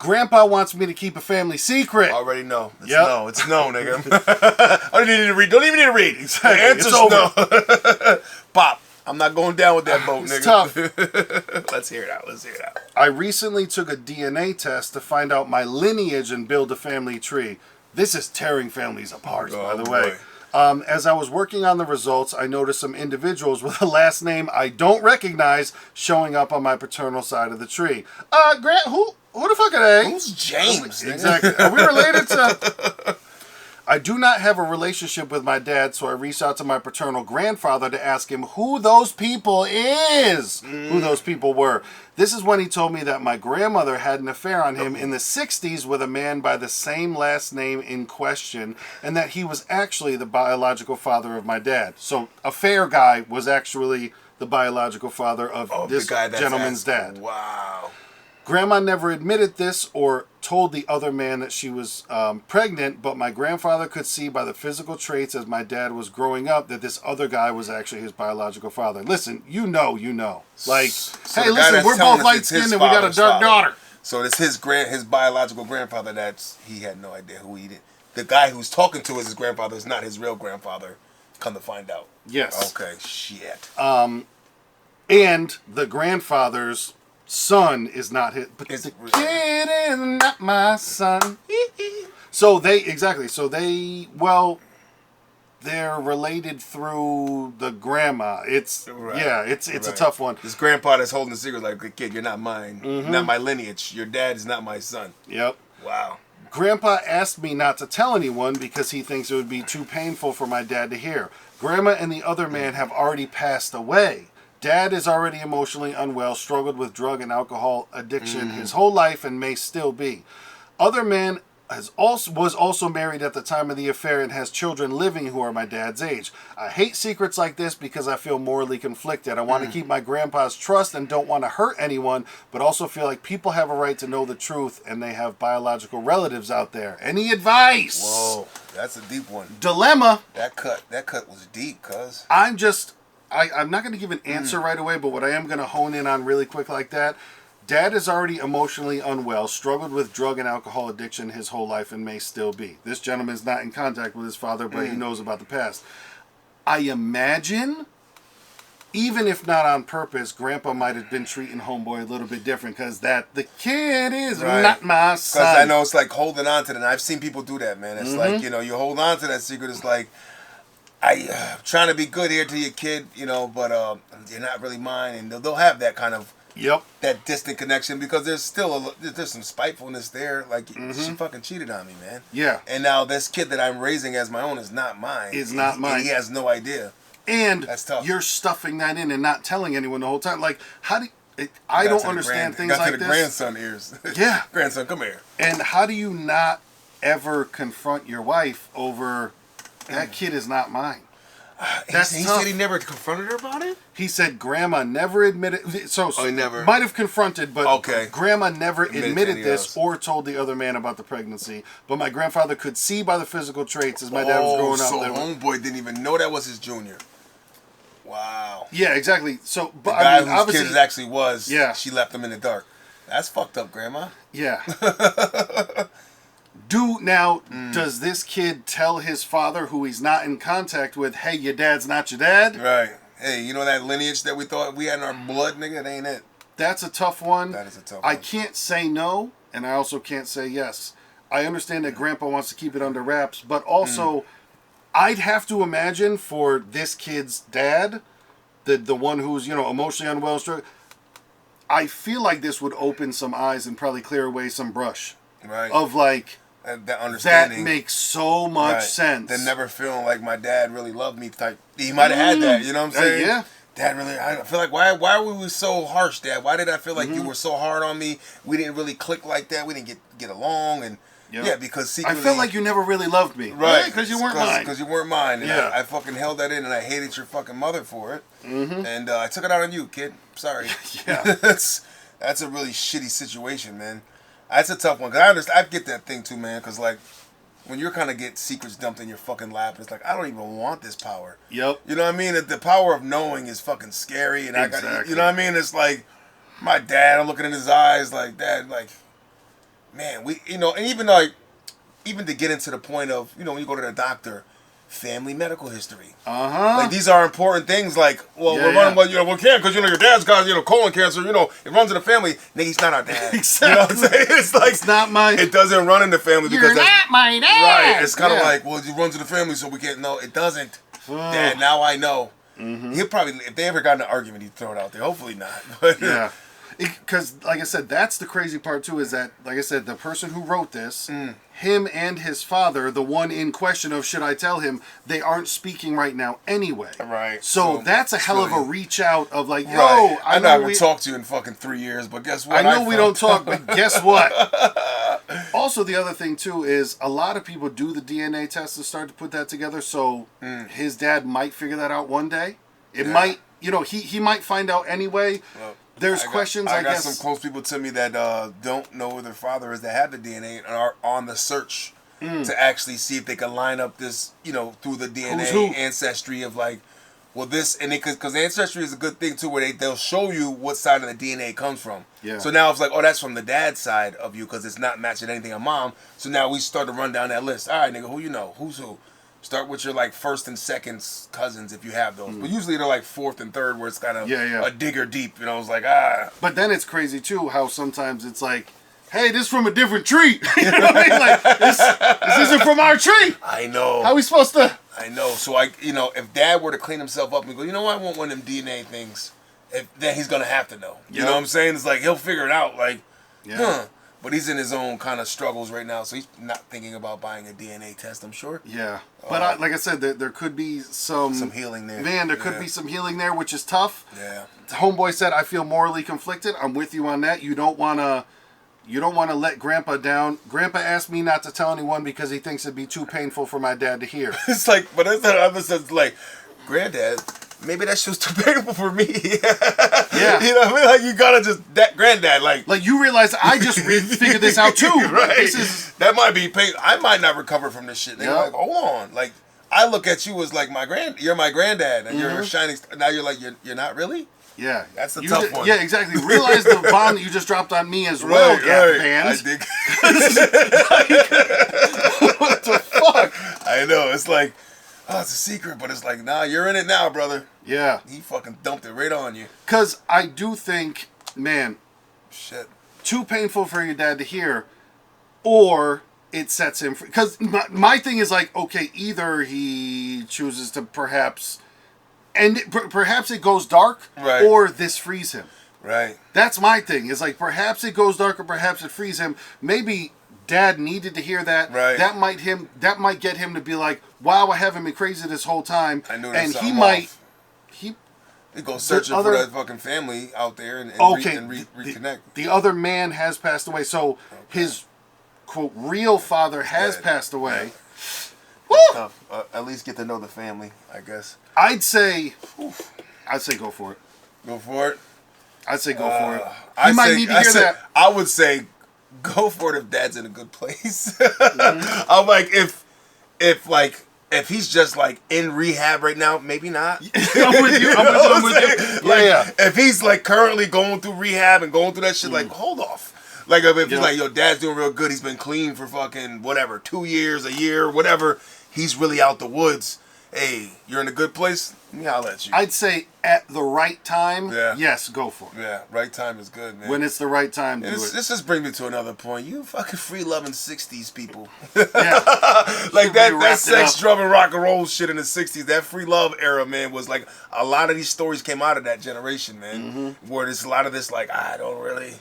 Grandpa wants me to keep a family secret. Already know. It's Yep. no. It's no, nigga. I don't even need to read. Don't even need to read. Exactly. The answer's no. Pop. I'm not going down with that boat, It's nigga. tough. Let's hear it out. Let's hear it out. I recently took a DNA test to find out my lineage and build a family tree. This is tearing families apart, by the way. As I was working on the results, I noticed some individuals with a last name I don't recognize showing up on my paternal side of the tree. Grant, who the fuck are they? Who's James? Exactly. Are we related to... I do not have a relationship with my dad, so I reached out to my paternal grandfather to ask him who those people who those people were. This is when he told me that my grandmother had an affair on him in the 60s with a man by the same last name in question, and that he was actually the biological father of my dad. So, affair guy was actually the biological father of this gentleman's dad. Wow. Grandma never admitted this or told the other man that she was pregnant, but my grandfather could see by the physical traits as my dad was growing up that this other guy was actually his biological father. Listen, you know. Like, So hey, the guy listen, we're that's telling both us light-skinned it's and we got a his dark father. daughter. So it's his biological grandfather he had no idea who he did. The guy who's talking to is his grandfather is not his real grandfather. Come to find out. Yes. Okay, shit. And the grandfather's son is not his, but the kid is not my son. They're related through the grandma. It's a tough one. This grandpa that's holding the secret like, kid, you're not mine. Not my lineage. Your dad is not my son. Yep. Wow. Grandpa asked me not to tell anyone because he thinks it would be too painful for my dad to hear. Grandma and the other man have already passed away. Dad is already emotionally unwell, struggled with drug and alcohol addiction his whole life and may still be. Other man was also married at the time of the affair and has children living who are my dad's age. I hate secrets like this because I feel morally conflicted. I want to keep my grandpa's trust and don't want to hurt anyone, but also feel like people have a right to know the truth and they have biological relatives out there. Any advice? Whoa, that's a deep one. Dilemma. That cut was deep, cuz. I'm not going to give an answer right away, but what I am going to hone in on really quick like that, Dad is already emotionally unwell, struggled with drug and alcohol addiction his whole life and may still be. This gentleman's not in contact with his father, but he knows about the past. I imagine, even if not on purpose, Grandpa might have been treating homeboy a little bit different because the kid is not my son. Because I know it's like holding on to that. And I've seen people do that, man. It's like, you hold on to that secret. It's like, I'm trying to be good here to your kid, but you're not really mine. And they'll have that kind of that distant connection because there's still there's some spitefulness there. Like, she fucking cheated on me, man. Yeah. And now this kid that I'm raising as my own is not mine. Mine. He has no idea. And that's tough. You're stuffing that in and not telling anyone the whole time. Like, how do I don't understand things like this. Got to the grandson ears. Yeah. Grandson, come here. And how do you not ever confront your wife over... That kid is not mine. He said he never confronted her about it? He said Grandma never admitted... So, he never... Might have confronted, but Grandma never admitted this or told the other man about the pregnancy. But my grandfather could see by the physical traits as my dad was growing up. So homeboy didn't even know that was his junior. Wow. Yeah, exactly. So, but the guy whose kid actually was, she left him in the dark. That's fucked up, Grandma. Yeah. Does this kid tell his father, who he's not in contact with, hey, your dad's not your dad? Right. Hey, you know that lineage that we thought we had in our blood, nigga? That ain't it. That's a tough one. That is a tough one. I can't say no, and I also can't say yes. I understand that Grandpa wants to keep it under wraps, but also, I'd have to imagine for this kid's dad, the one who's, emotionally unwell, I feel like this would open some eyes and probably clear away some brush. Right. Of like... That understanding. That makes so much sense. That never feeling like my dad really loved me type. He might have had that, you know what I'm saying? Yeah. Dad really, I feel like, why were we so harsh, Dad? Why did I feel like you were so hard on me? We didn't really click like that. We didn't get along. And because secretly... I felt like you never really loved me. Right. Because you weren't mine. Because you weren't mine. And I fucking held that in and I hated your fucking mother for it. And I took it out on you, kid. Sorry. That's a really shitty situation, man. That's a tough one. Cause I get that thing too, man. Because like, when you're kind of get secrets dumped in your fucking lap, it's like I don't even want this power. Yep. You know what I mean? The power of knowing is fucking scary, and I got, you know what I mean? It's like my dad. I'm looking in his eyes, like Dad, like man, and even to get into the point of, when you go to the doctor, family medical history. Like, these are important things. Like, we're running, we can't because, your dad's got, colon cancer, it runs in the family. Nigga, he's not our dad. Exactly. You know what I'm saying? It's like, it's not my... It doesn't run in the family because you're not my dad. Right. It's kind of like, well, it runs in the family, so we can't. No, it doesn't. Dad, now I know. He'll probably, if they ever got in an argument, he'd throw it out there. Hopefully not. But, yeah. Because, like I said, that's the crazy part, too, is that, like I said, the person who wrote this, him and his father, the one in question of should I tell him, they aren't speaking right now anyway. Right. So that's a hell of a reach out of like, yo, right. I know I haven't we talked to you in fucking 3 years, but guess what? I know we don't talk, but guess what? Also, the other thing, too, is a lot of people do the DNA test and start to put that together, so his dad might figure that out one day. It might, he might find out anyway. Well, there's questions, I guess. I got some close people to me that don't know who their father is that have the DNA and are on the search to actually see if they can line up this, through the DNA ancestry of like, well, this, and because ancestry is a good thing too, where they'll show you what side of the DNA comes from. Yeah. So now it's like, oh, that's from the dad's side of you because it's not matching anything on mom. So now we start to run down that list. All right, nigga, who you know? Who's who? Start with your like first and second cousins if you have those. But usually they're like fourth and third where it's kind of a digger deep. It's like, But then it's crazy too how sometimes it's like, hey, this is from a different tree. You know what I mean? Like, this isn't from our tree. I know. How are we supposed to? I know. So if dad were to clean himself up and go, I want one of them DNA things, then he's going to have to know. You know what I'm saying? It's like, he'll figure it out. Like, But he's in his own kind of struggles right now, so he's not thinking about buying a DNA test, I'm sure. Yeah. But like I said, there could be some healing there. Man, there could be some healing there, which is tough. Yeah. Homeboy said, I feel morally conflicted. I'm with you on that. You don't want to let Grandpa down. Grandpa asked me not to tell anyone because he thinks it'd be too painful for my dad to hear. It's like, but it's the other sense, like, Granddad, maybe that shit's too painful for me. Yeah. You know what I mean? Like, you gotta that Granddad, like you realize I just figured this out too. Right. That might be pain. I might not recover from this shit. They're like, hold on. Like, I look at you as like you're my granddad, and you're a shining star. Now you're like, you're not really? Yeah. That's the tough one. Yeah, exactly. Realize the bomb that you just dropped on me as well, Gap Band. I think. What the fuck? I know. It's like, oh, it's a secret, but it's like, nah, you're in it now, brother. Yeah. He fucking dumped it right on you. Because I do think, man, shit, too painful for your dad to hear, or it sets him free. Because my thing is like, okay, either he chooses to perhaps it goes dark, right, or this frees him. Right. That's my thing. It's like perhaps it goes dark or perhaps it frees him. Maybe dad needed to hear that. Right. That might get him to be like, wow, I haven't been crazy this whole time. I knew and that he might He goes searching for that fucking family out there and reconnect. The other man has passed away, so his quote real father has passed away. Woo! Tough. At least get to know the family, I guess. I'd say go for it. Go for it? I'd say go for it. He might need to hear that. I would say go for it if dad's in a good place. I'm like, if he's just like in rehab right now, maybe not. I'm with you. I'm with you. Yeah. If he's like currently going through rehab and going through that shit, like, hold off. Like, if he's like, yo, dad's doing real good. He's been clean for fucking whatever, 2 years, a year, whatever. He's really out the woods. Hey, you're in a good place? Yeah, I'll let you. I'd say at the right time, yes, go for it. Yeah, right time is good, man. When it's the right time, do it. This just brings me to another point. You fucking free-loving 60s people. Yeah. Like that sex, drum, and rock and roll shit in the 60s, that free love era, man, was like, a lot of these stories came out of that generation, man. Where there's a lot of this, like, I don't really...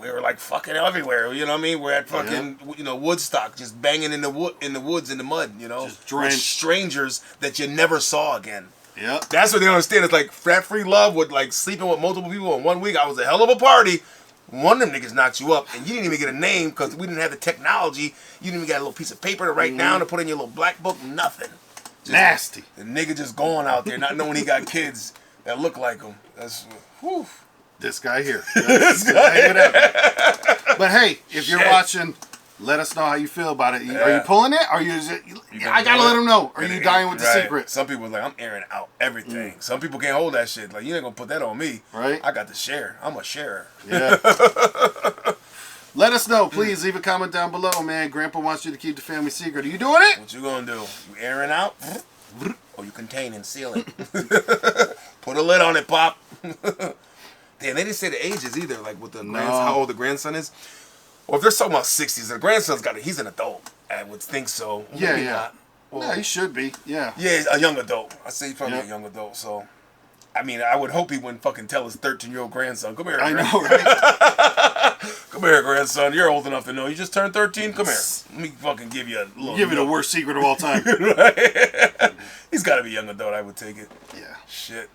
We were like fucking everywhere, you know what I mean? We're at fucking, Woodstock, just banging in the woods, in the mud, just drenched. With strangers that you never saw again. Yeah, that's what they don't understand. It's like that free love with like sleeping with multiple people in 1 week. I was a hell of a party. One of them niggas knocked you up, and you didn't even get a name because we didn't have the technology. You didn't even get a little piece of paper to write down to put in your little black book. Nothing. Just nasty. The nigga just going out there, not knowing he got kids that look like him. That's whew. This guy here. This guy. But hey, if you're watching, let us know how you feel about it. Are you pulling it? Are you? I gotta let them know. Are you dying with the secret? Some people are like, I'm airing out everything. Some people can't hold that shit. Like, you ain't gonna put that on me. Right. I got to share. I'm a sharer. Yeah. Let us know. Please leave a comment down below, man. Grandpa wants you to keep the family secret. Are you doing it? What you gonna do? You airing out? Or you contain and seal it? Put a lid on it, Pop. Damn, they didn't say the ages either, like with the how old the grandson is. Or if they're talking about 60s, the grandson's he's an adult. I would think so. Yeah, Maybe yeah. not. Well, Yeah, he should be. Yeah. yeah, he's a young adult. I say he's probably a young adult, so. I mean, I would hope he wouldn't fucking tell his 13-year-old grandson, come here, I know, right? Come here, grandson. You're old enough to know. You just turned 13. Come here. Let me fucking give you a little. Give you the worst secret of all time. He's got to be a young adult. I would take it. Yeah. Shit.